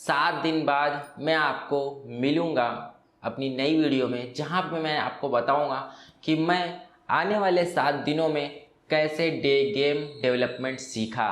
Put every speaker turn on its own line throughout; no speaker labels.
7 दिन बाद मैं आपको मिलूँगा अपनी नई वीडियो में, जहाँ पे मैं आपको बताऊँगा कि मैं आने वाले 7 दिनों में कैसे गेम डेवलपमेंट सीखा।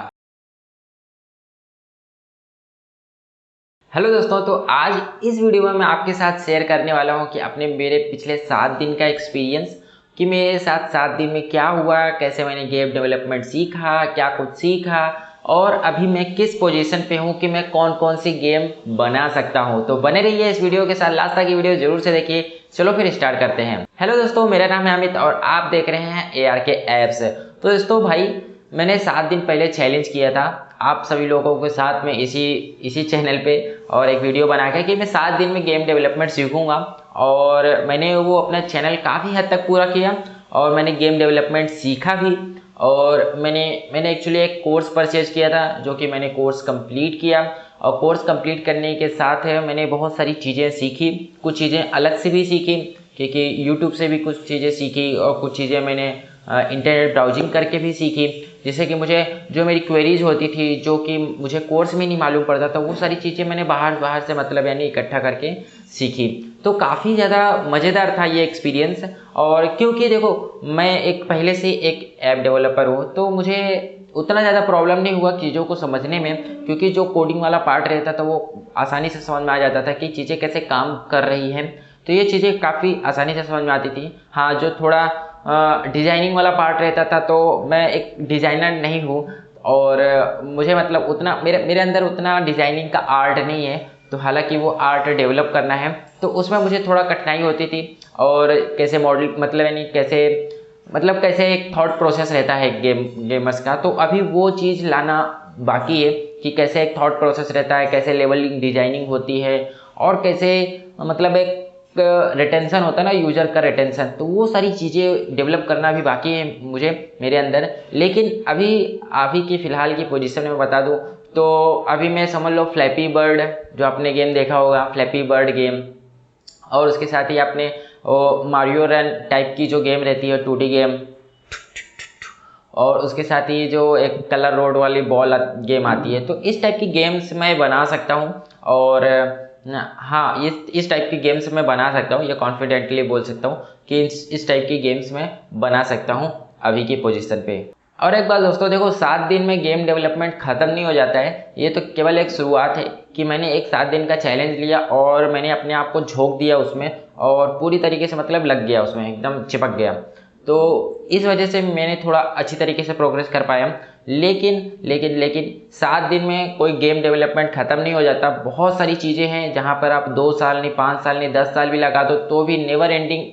हेलो दोस्तों, तो आज इस वीडियो में मैं आपके साथ शेयर करने वाला हूँ कि अपने मेरे पिछले 7 दिन का एक्सपीरियंस कि मेरे साथ 7 दिन में क्या हुआ, कैसे मैंने गेम डेवलपमेंट सीखा, क्या कुछ सीखा और अभी मैं किस पोजीशन पे हूँ कि मैं कौन कौन सी गेम बना सकता हूँ। तो बने रहिए इस वीडियो के साथ, लास्ट तक ये वीडियो जरूर से देखिए। चलो फिर स्टार्ट करते हैं। हेलो दोस्तों, मेरा नाम है अमित और आप देख रहे हैं ARK एप्स। तो दोस्तों भाई, मैंने 7 दिन पहले चैलेंज किया था आप सभी लोगों के साथ में इसी चैनल पे और एक वीडियो बना के कि मैं 7 दिन में गेम डेवलपमेंट सीखूंगा, और मैंने वो अपना चैनल काफ़ी हद तक पूरा किया और मैंने गेम डेवलपमेंट सीखा भी। और मैंने एक्चुअली एक कोर्स परचेज किया था, जो कि मैंने कोर्स कंप्लीट किया और कोर्स कंप्लीट करने के साथ है मैंने बहुत सारी चीज़ें सीखी, कुछ चीज़ें अलग से भी सीखी क्योंकि यूट्यूब से भी कुछ चीज़ें सीखी और कुछ चीज़ें मैंने इंटरनेट ब्राउजिंग करके भी सीखी। जैसे कि मुझे जो मेरी क्वेरीज होती थी, जो कि मुझे कोर्स में नहीं मालूम पड़ता था, वो सारी चीज़ें मैंने बाहर से मतलब यानी इकट्ठा करके सीखी। तो काफ़ी ज़्यादा मज़ेदार था ये एक्सपीरियंस। और क्योंकि देखो, मैं एक पहले से एक ऐप डेवलपर हूँ, तो मुझे उतना ज़्यादा प्रॉब्लम नहीं हुआ चीज़ों को समझने में, क्योंकि जो कोडिंग वाला पार्ट रहता था वो आसानी से समझ में आ जाता था कि चीज़ें कैसे काम कर रही हैं। तो ये चीज़ें काफ़ी आसानी से समझ में आती थी। हाँ, जो थोड़ा डिज़ाइनिंग वाला पार्ट रहता था, तो मैं एक डिज़ाइनर नहीं हूँ और मुझे मतलब उतना मेरे अंदर उतना डिज़ाइनिंग का आर्ट नहीं है। तो हालांकि वो आर्ट डेवलप करना है, तो उसमें मुझे थोड़ा कठिनाई होती थी। और कैसे मॉडल मतलब यानी कैसे एक थॉट प्रोसेस रहता है गेमर्स का, तो अभी वो चीज़ लाना बाकी है कि कैसे एक थॉट प्रोसेस रहता है, कैसे लेवलिंग डिजाइनिंग होती है और कैसे मतलब एक रिटेंशन होता है ना, यूजर का रिटेंशन, तो वो सारी चीज़ें डेवलप करना भी बाकी है मुझे मेरे अंदर। लेकिन अभी की फ़िलहाल की पोजीशन में बता दूं तो अभी मैं समझ लो फ्लैपी बर्ड, जो आपने गेम देखा होगा फ्लैपी बर्ड गेम, और उसके साथ ही आपने मारियो रन टाइप की जो गेम रहती है 2D गेम, और उसके साथ ही जो एक कलर रोड वाली बॉल गेम आती है, तो इस टाइप की गेम्स मैं बना सकता हूँ। और हाँ, इस टाइप की गेम्स मैं बना सकता हूँ, ये कॉन्फिडेंटली बोल सकता हूँ कि इस टाइप की गेम्स मैं बना सकता हूँ अभी की पोजीशन पे। और एक बात दोस्तों, देखो 7 दिन में गेम डेवलपमेंट ख़त्म नहीं हो जाता है, ये तो केवल एक शुरुआत है कि मैंने एक 7 दिन का चैलेंज लिया और मैंने अपने आप को झोंक दिया उसमें और पूरी तरीके से मतलब लग गया उसमें, एकदम चिपक गया। तो इस वजह से मैंने थोड़ा अच्छी तरीके से प्रोग्रेस कर पाया। लेकिन 7 दिन में कोई गेम डेवलपमेंट ख़त्म नहीं हो जाता। बहुत सारी चीज़ें हैं जहाँ पर आप 2 साल नहीं, 5 साल नहीं, 10 साल भी लगा दो तो भी नेवर एंडिंग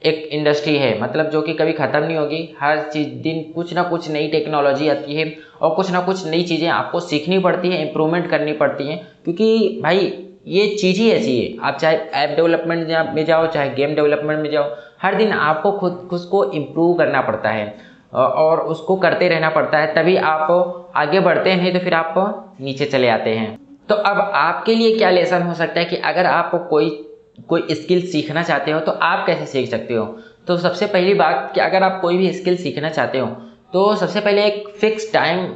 एक इंडस्ट्री है, मतलब जो कि कभी ख़त्म नहीं होगी। हर चीज़ दिन कुछ ना कुछ नई टेक्नोलॉजी आती है और कुछ ना कुछ नई चीज़ें आपको सीखनी पड़ती है, इम्प्रूवमेंट करनी पड़ती हैं, क्योंकि भाई ये चीज़ ही ऐसी है। आप चाहे ऐप डेवलपमेंट में जाओ, चाहे गेम डेवलपमेंट में जाओ, हर दिन आपको खुद को इम्प्रूव करना पड़ता है और उसको करते रहना पड़ता है, तभी आप आगे बढ़ते हैं, नहीं तो फिर आप नीचे चले आते हैं। तो अब आपके लिए क्या लेसन हो सकता है कि अगर आप कोई स्किल सीखना चाहते हो तो आप कैसे सीख सकते हो। तो सबसे पहली बात कि अगर आप कोई भी स्किल सीखना चाहते हो तो सबसे पहले एक फिक्स टाइम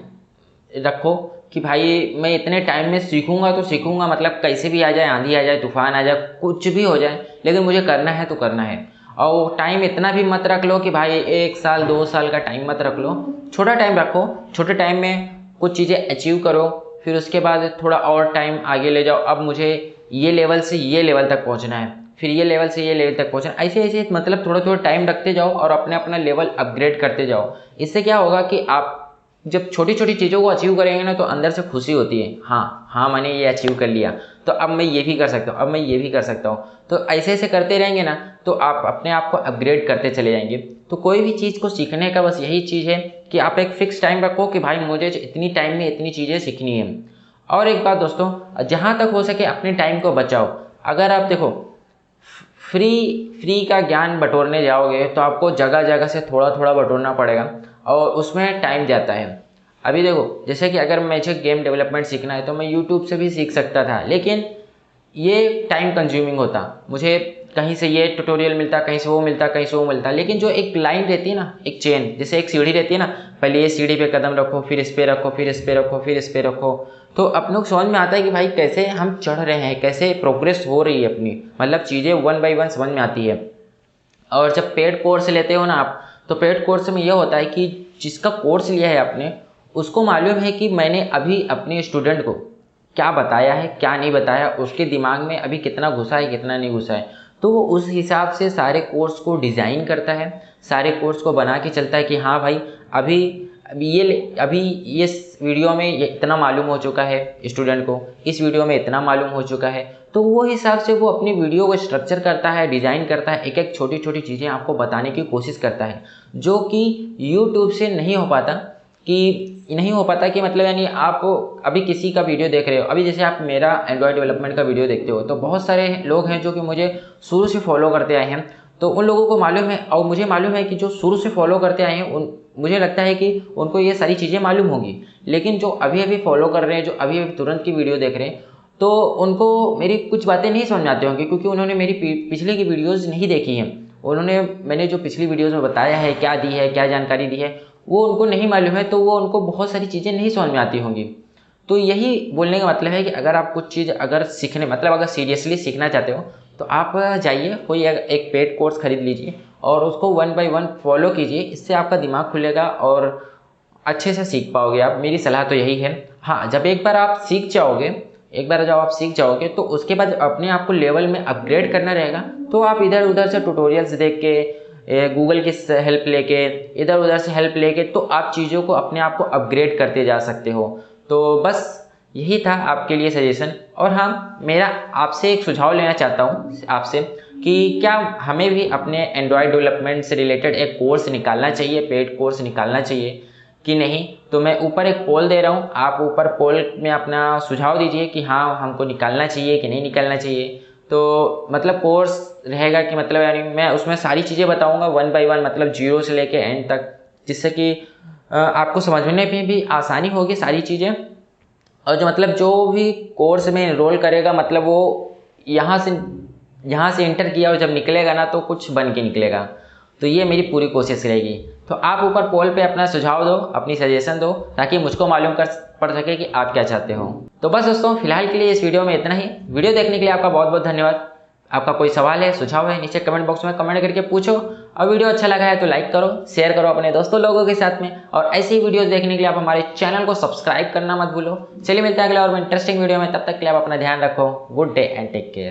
रखो कि भाई मैं इतने टाइम में सीखूंगा तो सीखूंगा, मतलब कैसे भी आ जाए, आंधी आ जाए, तूफान आ जाए, कुछ भी हो जाए, लेकिन मुझे करना है तो करना है। और टाइम इतना भी मत रख लो कि भाई 1 साल 2 साल का टाइम मत रख लो, छोटा टाइम रखो। छोटे टाइम में कुछ चीज़ें अचीव करो, फिर उसके बाद थोड़ा और टाइम आगे ले जाओ। अब मुझे ये लेवल से ये लेवल तक पहुंचना है, फिर ये लेवल से ये लेवल तक पहुंचना, ऐसे मतलब थोड़ा टाइम रखते जाओ और अपना लेवल अपग्रेड करते जाओ। इससे क्या होगा कि आप जब छोटी छोटी चीज़ों को अचीव करेंगे ना, तो अंदर से खुशी होती है, हाँ मैंने ये अचीव कर लिया, तो अब मैं ये भी कर सकता हूँ, अब मैं ये भी कर सकता हूँ। तो ऐसे करते रहेंगे ना, तो आप अपने आप को अपग्रेड करते चले जाएंगे। तो कोई भी चीज़ को सीखने का बस यही चीज़ है कि आप एक फिक्स टाइम रखो कि भाई मुझे इतनी टाइम में इतनी चीज़ें सीखनी है। और एक बात दोस्तों, जहाँ तक हो सके अपने टाइम को बचाओ। अगर आप देखो फ्री का ज्ञान बटोरने जाओगे तो आपको जगह जगह से थोड़ा बटोरना पड़ेगा और उसमें टाइम जाता है। अभी देखो, जैसे कि अगर मुझे गेम डेवलपमेंट सीखना है तो मैं यूट्यूब से भी सीख सकता था, लेकिन ये टाइम कंज्यूमिंग होता। मुझे कहीं से ये ट्यूटोरियल मिलता, कहीं से वो मिलता, कहीं से वो मिलता। लेकिन जो एक लाइन रहती है ना, एक चेन, जैसे एक सीढ़ी रहती है ना, पहले ये सीढ़ी पे कदम रखो, फिर इस पे रखो, फिर इस पे रखो, फिर इस पे रखो, तो अपने को समझ में आता है कि भाई कैसे हम चढ़ रहे हैं, कैसे प्रोग्रेस हो रही है अपनी, मतलब चीज़ें 1 बाय 1 समझ में आती है। और जब पेड कोर्स लेते हो ना आप, तो पेड कोर्स में यह होता है कि जिसका कोर्स लिया है आपने, उसको मालूम है कि मैंने अभी अपने स्टूडेंट को क्या बताया है, क्या नहीं बताया, उसके दिमाग में अभी कितना घुसा है, कितना नहीं घुसा है। तो वो उस हिसाब से सारे कोर्स को डिज़ाइन करता है, सारे कोर्स को बना के चलता है कि हाँ भाई अभी ये वीडियो में ये इतना मालूम हो चुका है स्टूडेंट को, इस वीडियो में इतना मालूम हो चुका है। तो वो हिसाब से वो अपनी वीडियो को स्ट्रक्चर करता है, डिज़ाइन करता है, एक एक छोटी छोटी चीज़ें आपको बताने की कोशिश करता है, जो कि यूट्यूब से नहीं हो पाता। कि मतलब यानी आप अभी किसी का वीडियो देख रहे हो, अभी जैसे आप मेरा एंड्रॉयड डेवलपमेंट का वीडियो देखते हो, तो बहुत सारे लोग हैं जो कि मुझे शुरू से फॉलो करते आए हैं। तो उन लोगों को मालूम है, और मुझे मालूम है कि जो शुरू से फॉलो करते आए हैं मुझे लगता है कि उनको ये सारी चीज़ें मालूम होंगी। लेकिन जो अभी अभी फॉलो कर रहे हैं, जो अभी अभी तुरंत की वीडियो देख रहे हैं, तो उनको मेरी कुछ बातें नहीं समझ में आती होंगी, क्योंकि उन्होंने मेरी पिछले की वीडियोज़ नहीं देखी हैं। मैंने जो पिछली वीडियोज़ में बताया है, क्या दी है, क्या जानकारी दी है, वो उनको नहीं मालूम है, तो वो उनको बहुत सारी चीज़ें नहीं समझ में आती होंगी। तो यही बोलने का मतलब है कि अगर आप कुछ चीज़ अगर सीरियसली सीखना चाहते हो, तो आप जाइए कोई एक पेड कोर्स खरीद लीजिए और उसको 1 बाय 1 फॉलो कीजिए। इससे आपका दिमाग खुलेगा और अच्छे से सीख पाओगे आप। मेरी सलाह तो यही है। हाँ, जब एक बार जब आप सीख जाओगे तो उसके बाद अपने आप को लेवल में अपग्रेड करना रहेगा। तो आप इधर उधर से ट्यूटोरियल्स देख के, गूगल की हेल्प लेके, इधर उधर से हेल्प लेके, तो आप चीज़ों को अपने आप को अपग्रेड करते जा सकते हो। तो बस यही था आपके लिए सजेशन। और हाँ, मेरा आपसे एक सुझाव लेना चाहता हूँ आपसे कि क्या हमें भी अपने एंड्रॉयड डेवलपमेंट से रिलेटेड एक कोर्स निकालना चाहिए, पेड कोर्स निकालना चाहिए कि नहीं। तो मैं ऊपर एक पोल दे रहा हूँ, आप ऊपर पोल में अपना सुझाव दीजिए कि हाँ हमको निकालना चाहिए कि नहीं निकालना चाहिए। तो मतलब कोर्स रहेगा कि मतलब यानी मैं उसमें सारी चीज़ें बताऊँगा 1 बाय 1, मतलब 0 से लेके एंड तक, जिससे कि आपको समझने में भी आसानी होगी सारी चीज़ें। और जो भी कोर्स में इनरोल करेगा, मतलब वो यहाँ से इंटर किया और जब निकलेगा ना, तो कुछ बन के निकलेगा। तो ये मेरी पूरी कोशिश रहेगी। तो आप ऊपर पोल पे अपना सुझाव दो, अपनी सजेशन दो, ताकि मुझको मालूम पड़ सके कि आप क्या चाहते हो। तो बस दोस्तों, फिलहाल के लिए इस वीडियो में इतना ही। वीडियो देखने के लिए आपका बहुत बहुत धन्यवाद। आपका कोई सवाल है, सुझाव है, नीचे कमेंट बॉक्स में कमेंट करके पूछो। और वीडियो अच्छा लगा है तो लाइक करो, शेयर करो अपने दोस्तों लोगों के साथ में। और ऐसी ही वीडियोस देखने के लिए आप हमारे चैनल को सब्सक्राइब करना मत भूलो। चलिए मिलते हैं अगले और इंटरेस्टिंग वीडियो में, तब तक के लिए आप अपना ध्यान रखो। Good day and take care.